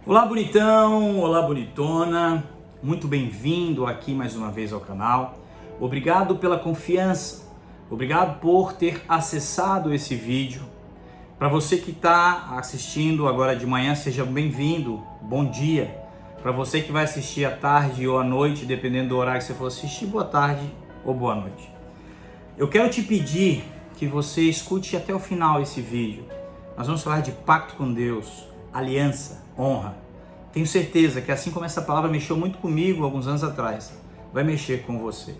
Olá, bonitão! Olá, bonitona! Muito bem-vindo aqui mais uma vez ao canal. Obrigado pela confiança, obrigado por ter acessado esse vídeo. Para você que está assistindo agora de manhã, seja bem-vindo, bom dia. Para você que vai assistir à tarde ou à noite, dependendo do horário que você for assistir, boa tarde ou boa noite. Eu quero te pedir que você escute até o final esse vídeo. Nós vamos falar de pacto com Deus, aliança, honra. Tenho certeza que assim como essa palavra mexeu muito comigo alguns anos atrás, vai mexer com você.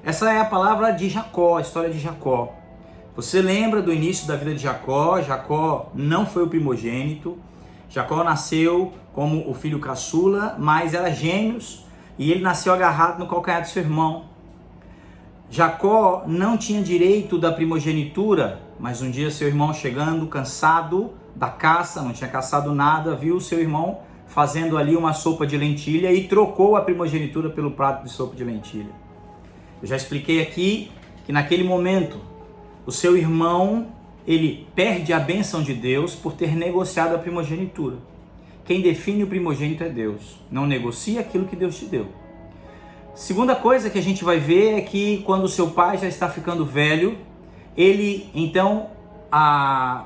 Essa é a palavra de Jacó, a história de Jacó. Você lembra do início da vida de Jacó? Jacó não foi o primogênito. Jacó nasceu como o filho caçula, mas era gêmeos e ele nasceu agarrado no calcanhar do seu irmão. Jacó não tinha direito da primogenitura, mas um dia seu irmão chegando cansado da caça, não tinha caçado nada, viu seu irmão fazendo ali uma sopa de lentilha e trocou a primogenitura pelo prato de sopa de lentilha. Eu já expliquei aqui que naquele momento o seu irmão, ele perde a bênção de Deus por ter negociado a primogenitura. Quem define o primogênito é Deus, não negocia aquilo que Deus te deu. Segunda coisa que a gente vai ver é que quando o seu pai já está ficando velho, ele então,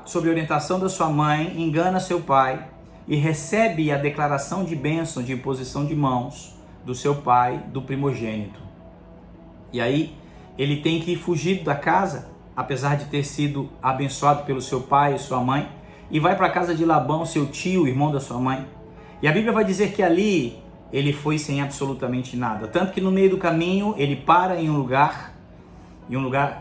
sob a orientação da sua mãe, engana seu pai e recebe a declaração de bênção, de imposição de mãos do seu pai, do primogênito. E aí ele tem que fugir da casa, apesar de ter sido abençoado pelo seu pai e sua mãe, e vai para a casa de Labão, seu tio, irmão da sua mãe. E a Bíblia vai dizer que ali ele foi sem absolutamente nada. Tanto que no meio do caminho ele para em um lugar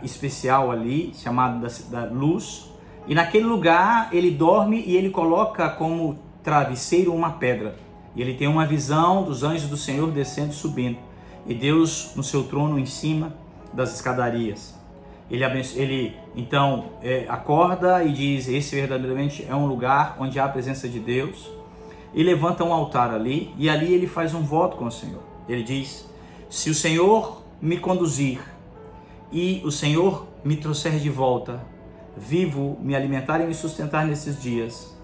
especial ali, chamado da Luz. E naquele lugar ele dorme e ele coloca como travesseiro uma pedra. E ele tem uma visão dos anjos do Senhor descendo e subindo. E Deus no seu trono em cima das escadarias. Ele então acorda e diz: esse verdadeiramente é um lugar onde há a presença de Deus. E levanta um altar ali, e ali ele faz um voto com o Senhor. Ele diz: se o Senhor me conduzir e o Senhor me trouxer de volta, vivo, me alimentar e me sustentar nesses dias,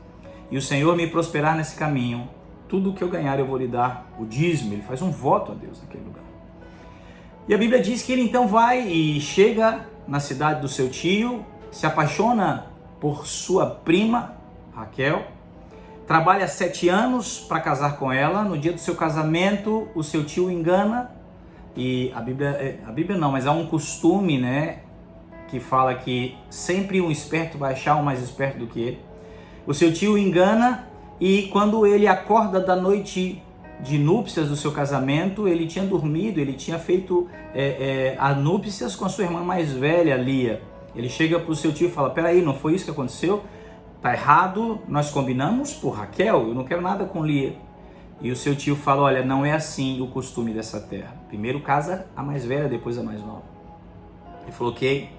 e o Senhor me prosperar nesse caminho, tudo que eu ganhar eu vou lhe dar o dízimo. Ele faz um voto a Deus naquele lugar. E a Bíblia diz que ele então vai e chega na cidade do seu tio, se apaixona por sua prima, Raquel, trabalha 7 anos para casar com ela. No dia do seu casamento, o seu tio o engana. E a Bíblia não, mas há um costume, né, que fala que sempre um esperto vai achar um mais esperto do que ele. O seu tio o engana e quando ele acorda da noite de núpcias do seu casamento, ele tinha dormido, ele tinha feito as núpcias com a sua irmã mais velha, Lia. Ele chega para o seu tio e fala: peraí, não foi isso que aconteceu? Tá errado, nós combinamos por Raquel, eu não quero nada com Lia. E o seu tio fala: olha, não é assim o costume dessa terra. Primeiro casa a mais velha, depois a mais nova. Ele falou: ok,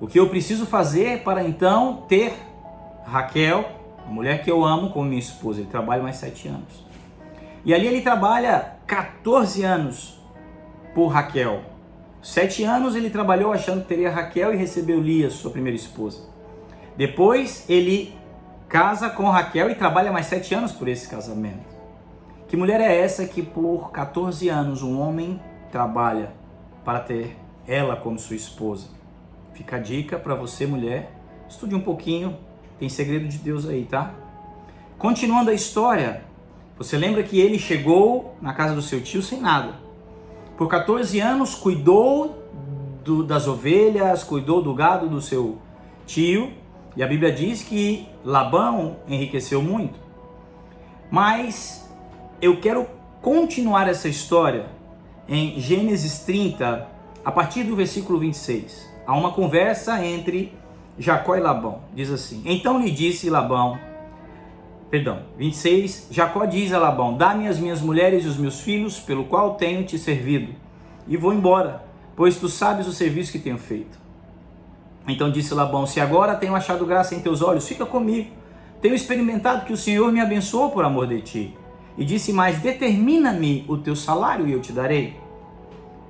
o que eu preciso fazer para então ter Raquel, a mulher que eu amo, como minha esposa? Ele trabalha mais 7 anos. E ali ele trabalha 14 anos por Raquel. 7 anos ele trabalhou achando que teria Raquel e recebeu Lia, sua primeira esposa. Depois ele casa com Raquel e trabalha mais 7 anos por esse casamento. Que mulher é essa que por 14 anos um homem trabalha para ter ela como sua esposa? Fica a dica para você, mulher, estude um pouquinho, tem segredo de Deus aí, tá? Continuando a história, você lembra que ele chegou na casa do seu tio sem nada. Por 14 anos cuidou das ovelhas, cuidou do gado do seu tio. E a Bíblia diz que Labão enriqueceu muito. Mas eu quero continuar essa história em Gênesis 30, a partir do versículo 26. Há uma conversa entre Jacó e Labão. Diz assim: então lhe disse Labão, 26, Jacó diz a Labão: dá-me as minhas mulheres e os meus filhos, pelo qual tenho te servido, e vou embora, pois tu sabes o serviço que tenho feito. Então disse Labão: se agora tenho achado graça em teus olhos, fica comigo. Tenho experimentado que o Senhor me abençoou por amor de ti. E disse mais: determina-me o teu salário e eu te darei.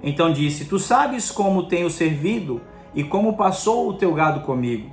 Então disse: tu sabes como tenho servido e como passou o teu gado comigo.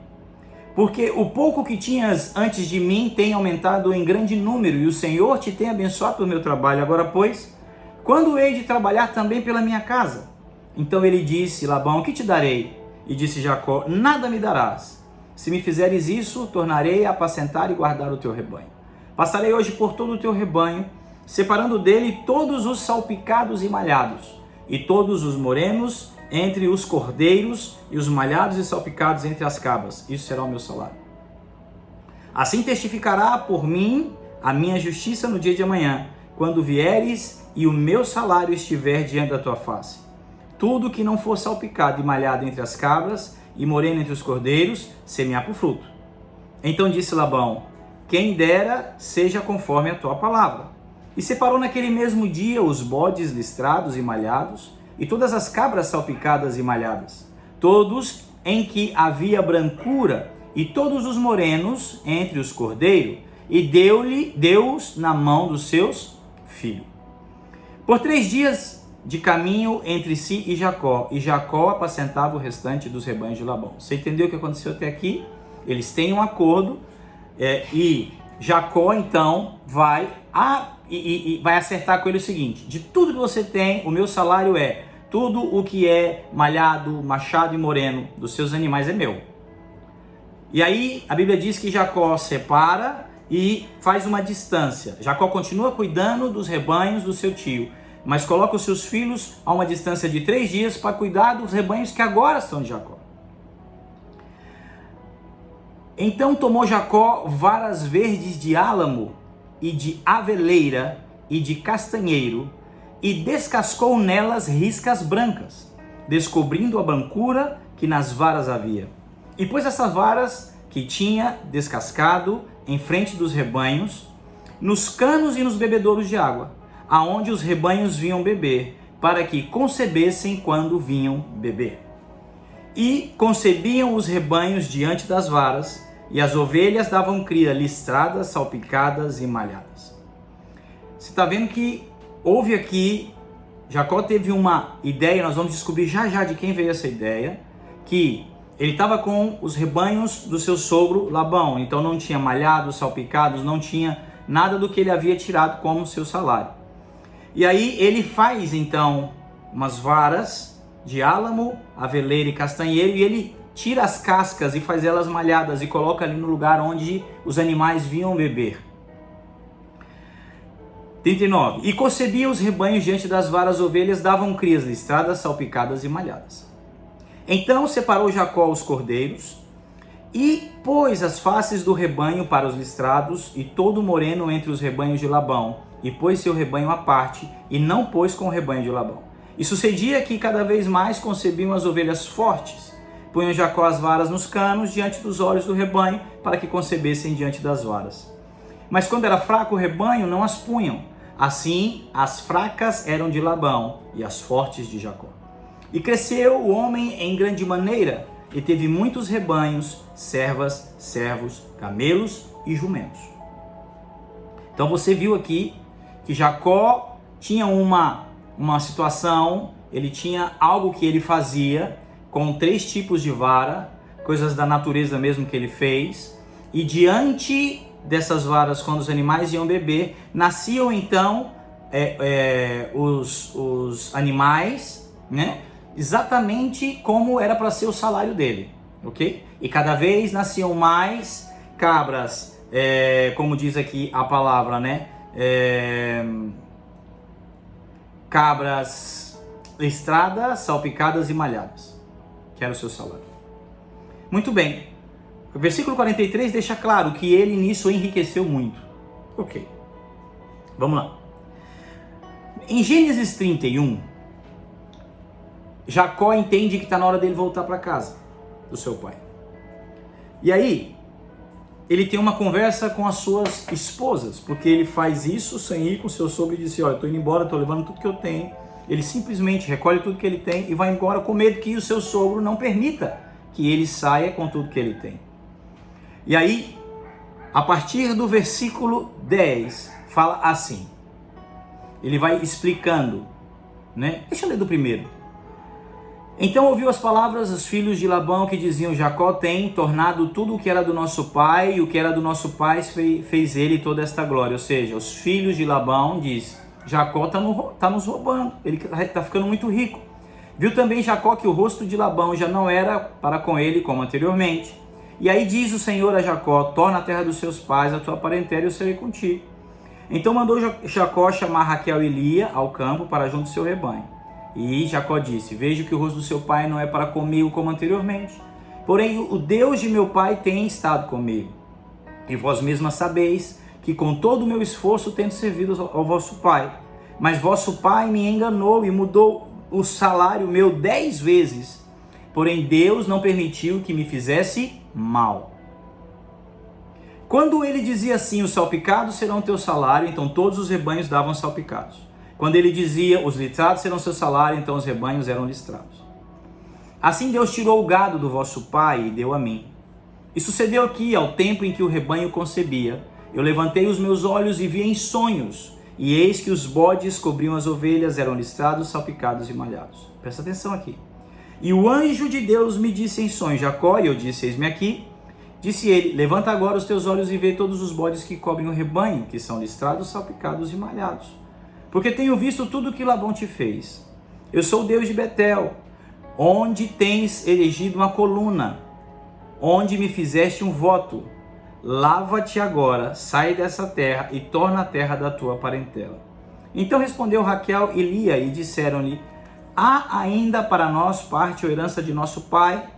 Porque o pouco que tinhas antes de mim tem aumentado em grande número, e o Senhor te tem abençoado pelo meu trabalho. Agora, pois, quando hei de trabalhar também pela minha casa? Então ele disse, Labão, o que te darei? E disse Jacó, nada me darás. Se me fizeres isso, tornarei a apacentar e guardar o teu rebanho. Passarei hoje por todo o teu rebanho, separando dele todos os salpicados e malhados, e todos os morenos entre os cordeiros, e os malhados e salpicados entre as cabras. Isso será o meu salário. Assim testificará por mim a minha justiça no dia de amanhã, quando vieres e o meu salário estiver diante da tua face. Tudo que não for salpicado e malhado entre as cabras, e moreno entre os cordeiros, semear por fruto. Então disse Labão, quem dera seja conforme a tua palavra. E separou naquele mesmo dia os bodes listrados e malhados, e todas as cabras salpicadas e malhadas, todos em que havia brancura, e todos os morenos entre os cordeiros, e deu-os na mão dos seus filhos. Por 3 dias de caminho entre si e Jacó apacentava o restante dos rebanhos de Labão. Você entendeu o que aconteceu até aqui? Eles têm um acordo, e Jacó então vai acertar com ele o seguinte, de tudo que você tem, o meu salário é, tudo o que é malhado, machado e moreno dos seus animais é meu. E aí a Bíblia diz que Jacó separa e faz uma distância. Jacó continua cuidando dos rebanhos do seu tio, mas coloca os seus filhos a uma distância de 3 dias para cuidar dos rebanhos que agora são de Jacó. Então tomou Jacó varas verdes de álamo e de aveleira e de castanheiro e descascou nelas riscas brancas, descobrindo a brancura que nas varas havia. E pôs essas varas que tinha descascado em frente dos rebanhos, nos canos e nos bebedouros de água, aonde os rebanhos vinham beber, para que concebessem quando vinham beber. E concebiam os rebanhos diante das varas, e as ovelhas davam cria listradas, salpicadas e malhadas. Você está vendo que houve aqui, Jacó teve uma ideia, nós vamos descobrir já já de quem veio essa ideia, que ele estava com os rebanhos do seu sogro Labão, então não tinha malhados, salpicados, não tinha nada do que ele havia tirado como seu salário. E aí ele faz então umas varas de álamo, aveleira e castanheiro, e ele tira as cascas e faz elas malhadas e coloca ali no lugar onde os animais vinham beber. 39. E concebia os rebanhos diante das varas, ovelhas davam crias listradas, salpicadas e malhadas. Então separou Jacó os cordeiros e pôs as faces do rebanho para os listrados e todo moreno entre os rebanhos de Labão, e pôs seu rebanho à parte, e não pôs com o rebanho de Labão. E sucedia que cada vez mais concebiam as ovelhas fortes. Punham Jacó as varas nos canos diante dos olhos do rebanho, para que concebessem diante das varas. Mas quando era fraco o rebanho, não as punham. Assim, as fracas eram de Labão, e as fortes de Jacó. E cresceu o homem em grande maneira, e teve muitos rebanhos, servas, servos, camelos e jumentos. Então você viu aqui que Jacó tinha uma situação, ele tinha algo que ele fazia com 3 tipos de vara, coisas da natureza mesmo que ele fez, e diante dessas varas, quando os animais iam beber, nasciam então os animais, né? Exatamente como era para ser o salário dele, ok? E cada vez nasciam mais cabras, como diz aqui a palavra, né? Cabras listradas, salpicadas e malhadas, que era o seu salário. Muito bem, o versículo 43 deixa claro que ele nisso enriqueceu muito. Ok, vamos lá. Em Gênesis 31, Jacó entende que está na hora dele voltar para casa do seu pai. E aí, ele tem uma conversa com as suas esposas, porque ele faz isso sem ir com seu sogro e disse, olha, estou indo embora, estou levando tudo que eu tenho. Ele simplesmente recolhe tudo que ele tem e vai embora com medo que o seu sogro não permita que ele saia com tudo que ele tem. E aí, a partir do versículo 10, fala assim. Ele vai explicando, né? Deixa eu ler do primeiro. Então ouviu as palavras dos filhos de Labão que diziam: Jacó tem tornado tudo o que era do nosso pai, e o que era do nosso pai fez ele toda esta glória. Ou seja, os filhos de Labão diz: Jacó está nos roubando, ele está ficando muito rico. Viu também Jacó que o rosto de Labão já não era para com ele como anteriormente. E aí diz o Senhor a Jacó: torna a terra dos seus pais, a tua parentela, e eu serei contigo. Então mandou Jacó chamar Raquel e Lia ao campo para junto do seu rebanho. E Jacó disse: vejo que o rosto do seu pai não é para comigo como anteriormente. Porém, o Deus de meu pai tem estado comigo. E vós mesmas sabeis que com todo o meu esforço tenho servido ao vosso pai. Mas vosso pai me enganou e mudou o salário meu 10 vezes. Porém, Deus não permitiu que me fizesse mal. Quando ele dizia assim: os salpicados serão teu salário, então todos os rebanhos davam salpicados. Quando ele dizia: os listrados serão seu salário, então os rebanhos eram listrados. Assim Deus tirou o gado do vosso pai e deu a mim. E sucedeu que, ao tempo em que o rebanho concebia, eu levantei os meus olhos e vi em sonhos, e eis que os bodes cobriam as ovelhas, eram listrados, salpicados e malhados. Presta atenção aqui. E o anjo de Deus me disse em sonhos: Jacó, e eu disse: eis-me aqui. Disse ele: levanta agora os teus olhos e vê todos os bodes que cobrem o rebanho, que são listrados, salpicados e malhados. Porque tenho visto tudo que Labão te fez. Eu sou o Deus de Betel, onde tens erigido uma coluna, onde me fizeste um voto. Lava-te agora, sai dessa terra e torna a terra da tua parentela. Então respondeu Raquel e Lia e disseram-lhe: há ainda para nós parte ou herança de nosso pai?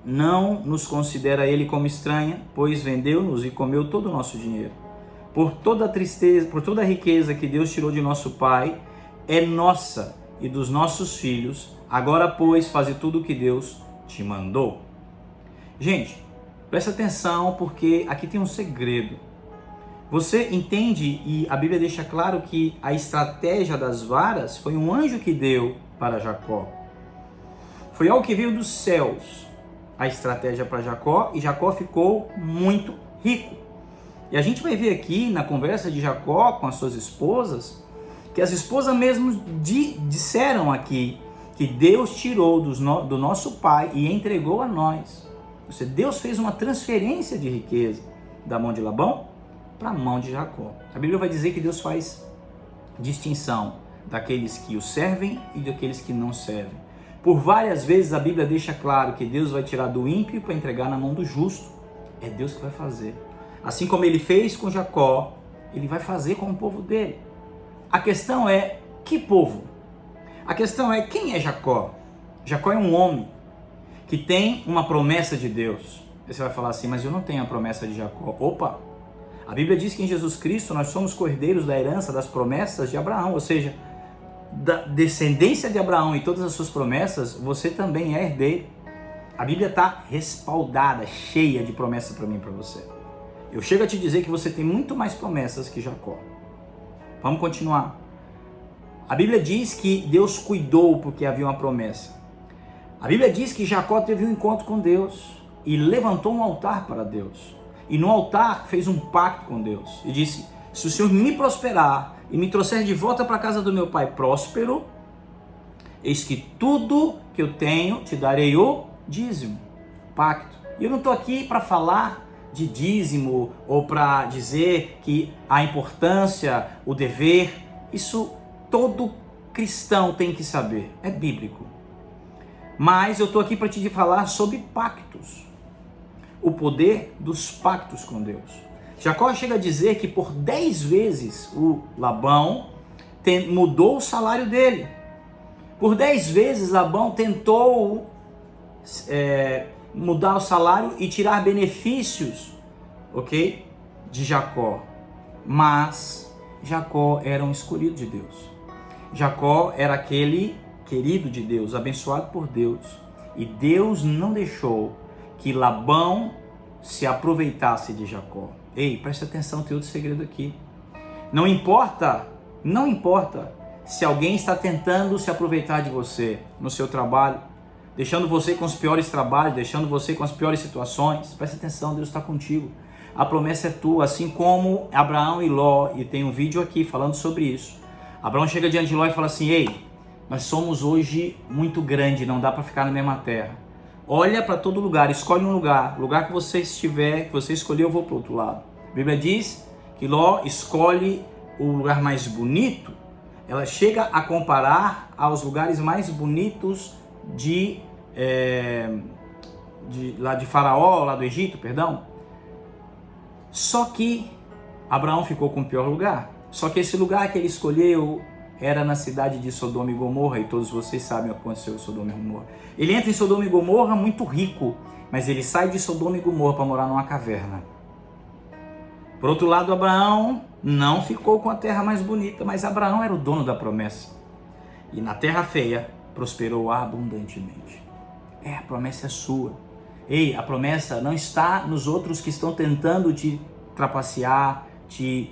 Não nos considera ele como estranha, pois vendeu-nos e comeu todo o nosso dinheiro. Por toda a tristeza, por toda a riqueza que Deus tirou de nosso pai, é nossa e dos nossos filhos. Agora, pois, faze tudo o que Deus te mandou. Gente, presta atenção, porque aqui tem um segredo. Você entende, e a Bíblia deixa claro que a estratégia das varas foi um anjo que deu para Jacó. Foi algo que veio dos céus, a estratégia para Jacó, e Jacó ficou muito rico. E a gente vai ver aqui na conversa de Jacó com as suas esposas, que as esposas mesmo disseram aqui que Deus tirou do nosso pai e entregou a nós. Ou seja, Deus fez uma transferência de riqueza da mão de Labão para a mão de Jacó. A Bíblia vai dizer que Deus faz distinção daqueles que o servem e daqueles que não servem. Por várias vezes a Bíblia deixa claro que Deus vai tirar do ímpio para entregar na mão do justo. É Deus que vai fazer. Assim como ele fez com Jacó, ele vai fazer com o povo dele. A questão é: que povo? A questão é: quem é Jacó? Jacó é um homem que tem uma promessa de Deus. Você vai falar assim: mas eu não tenho a promessa de Jacó. Opa! A Bíblia diz que em Jesus Cristo nós somos cordeiros da herança das promessas de Abraão, ou seja, da descendência de Abraão e todas as suas promessas, você também é herdeiro. A Bíblia está respaldada, cheia de promessas para mim e para você. Eu chego a te dizer que você tem muito mais promessas que Jacó. Vamos continuar. A Bíblia diz que Deus cuidou porque havia uma promessa. A Bíblia diz que Jacó teve um encontro com Deus e levantou um altar para Deus. E no altar fez um pacto com Deus e disse: se o Senhor me prosperar e me trouxer de volta para a casa do meu pai próspero, eis que tudo que eu tenho te darei o dízimo. Pacto. E eu não estou aqui para falar de dízimo ou para dizer que a importância, o dever, isso todo cristão tem que saber, é bíblico. Mas eu estou aqui para te falar sobre pactos, o poder dos pactos com Deus. Jacó chega a dizer que por 10 vezes o Labão mudou o salário dele. Por 10 vezes Labão tentou mudar o salário e tirar benefícios, ok, de Jacó. Mas Jacó era um escolhido de Deus. Jacó era aquele querido de Deus, abençoado por Deus. E Deus não deixou que Labão se aproveitasse de Jacó. Ei, presta atenção, tem outro segredo aqui. Não importa se alguém está tentando se aproveitar de você no seu trabalho, deixando você com os piores trabalhos, deixando você com as piores situações. Presta atenção, Deus está contigo. A promessa é tua, assim como Abraão e Ló, e tem um vídeo aqui falando sobre isso. Abraão chega diante de Ló e fala assim: ei, Nós somos hoje muito grande, não dá para ficar na mesma terra. Olha para todo lugar, escolhe um lugar. O lugar que você estiver, que você escolher, eu vou para o outro lado. A Bíblia diz que Ló escolhe o lugar mais bonito. Ela chega a comparar aos lugares mais bonitos lá de Faraó, lá do Egito, perdão. Só que Abraão ficou com o pior lugar. Só que esse lugar que ele escolheu era na cidade de Sodoma e Gomorra, e todos vocês sabem o que aconteceu em Sodoma e Gomorra. Ele entra em Sodoma e Gomorra muito rico, mas ele sai de Sodoma e Gomorra para morar numa caverna. Por outro lado, Abraão não ficou com a terra mais bonita, mas Abraão era o dono da promessa. E na terra feia, prosperou abundantemente. A promessa é sua. Ei, a promessa não está nos outros que estão tentando te trapacear, te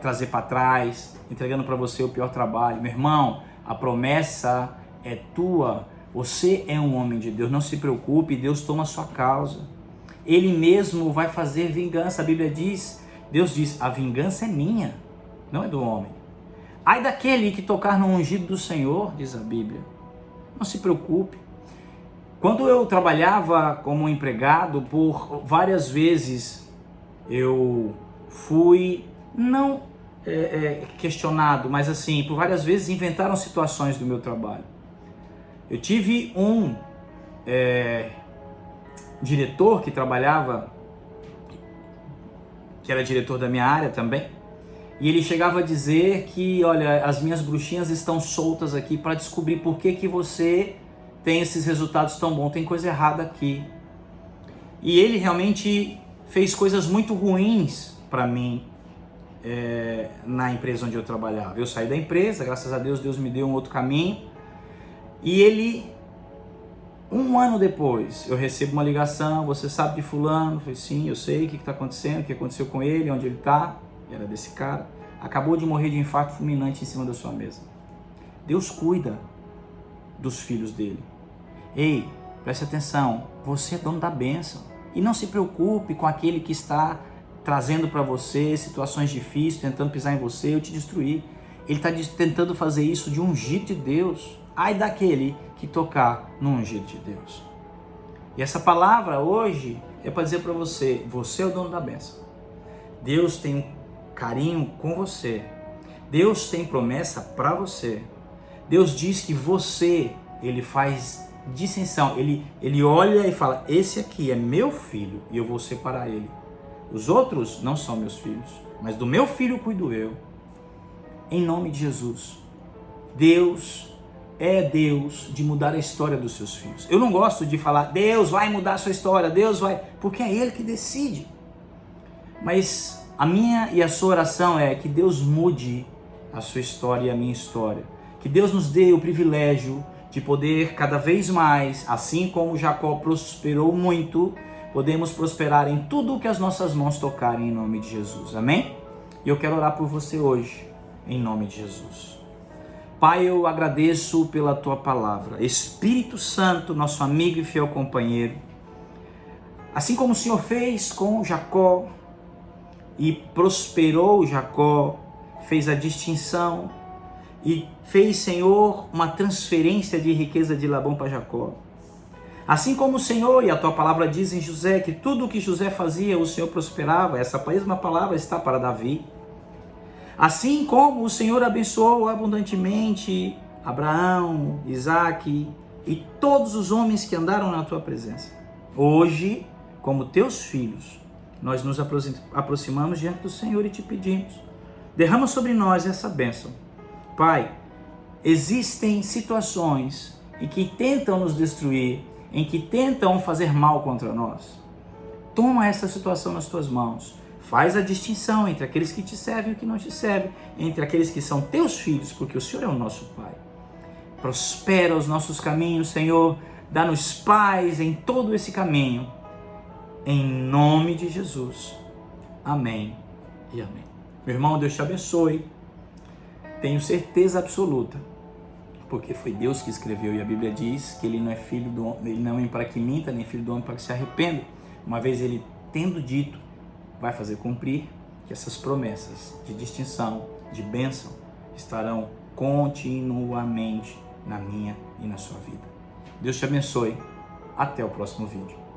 trazer para trás, entregando para você o pior trabalho. Meu irmão, a promessa é tua. Você é um homem de Deus. Não se preocupe, Deus toma a sua causa. Ele mesmo vai fazer vingança. A Bíblia diz, Deus diz, a vingança é minha, não é do homem. Ai daquele que tocar no ungido do Senhor, diz a Bíblia. Não se preocupe. Quando eu trabalhava como empregado, por várias vezes eu fui, não questionado, mas assim, por várias vezes inventaram situações do meu trabalho. Eu tive um diretor que trabalhava, que era diretor da minha área também, e ele chegava a dizer que, olha, as minhas bruxinhas estão soltas aqui para descobrir por que você tem esses resultados tão bons, tem coisa errada aqui. E ele realmente fez coisas muito ruins para mim na empresa onde eu trabalhava. Eu saí da empresa, graças a Deus, Deus me deu um outro caminho. E ele, um ano depois, eu recebo uma ligação, você sabe de fulano? Eu falei, sim, eu sei, o que está acontecendo, o que aconteceu com ele, onde ele está. Era desse cara. Acabou de morrer de infarto fulminante em cima da sua mesa. Deus cuida dos filhos dele. Ei, preste atenção, você é dono da bênção. E não se preocupe com aquele que está trazendo para você situações difíceis, tentando pisar em você ou te destruir. Ele está tentando fazer isso de um ungido de Deus. Ai daquele que tocar no ungido de Deus. E essa palavra hoje é para dizer para você, você é o dono da bênção. Deus tem carinho com você. Deus tem promessa para você. Deus diz que você, ele faz distinção. Ele olha e fala, esse aqui é meu filho e eu vou separar ele. Os outros não são meus filhos, mas do meu filho cuido eu. Em nome de Jesus. Deus é Deus de mudar a história dos seus filhos. Eu não gosto de falar, Deus vai mudar a sua história, Deus vai, porque é Ele que decide. Mas a minha e a sua oração é que Deus mude a sua história e a minha história. Que Deus nos dê o privilégio de poder cada vez mais, assim como Jacó prosperou muito, podemos prosperar em tudo o que as nossas mãos tocarem em nome de Jesus. Amém? E eu quero orar por você hoje, em nome de Jesus. Pai, eu agradeço pela Tua palavra. Espírito Santo, nosso amigo e fiel companheiro, assim como o Senhor fez com Jacó e prosperou Jacó, fez a distinção e fez, Senhor, uma transferência de riqueza de Labão para Jacó. Assim como o Senhor e a Tua palavra diz em José que tudo o que José fazia, o Senhor prosperava, essa mesma palavra está para Davi. Assim como o Senhor abençoou abundantemente Abraão, Isaque e todos os homens que andaram na Tua presença. Hoje, como Teus filhos, nós nos aproximamos diante do Senhor e Te pedimos, derrama sobre nós essa bênção. Pai, existem situações em que tentam nos destruir, em que tentam fazer mal contra nós. Toma essa situação nas Tuas mãos. Faz a distinção entre aqueles que Te servem e que não Te servem, entre aqueles que são Teus filhos, porque o Senhor é o nosso Pai. Prospera os nossos caminhos, Senhor, dá-nos paz em todo esse caminho, em nome de Jesus. Amém e amém. Meu irmão, Deus te abençoe. Tenho certeza absoluta, porque foi Deus que escreveu, e a Bíblia diz que Ele não é filho do homem, Ele não é homem para que minta, nem filho do homem para que se arrependa. Uma vez Ele tendo dito, vai fazer cumprir, que essas promessas de distinção, de bênção, estarão continuamente na minha e na sua vida. Deus te abençoe. Até o próximo vídeo.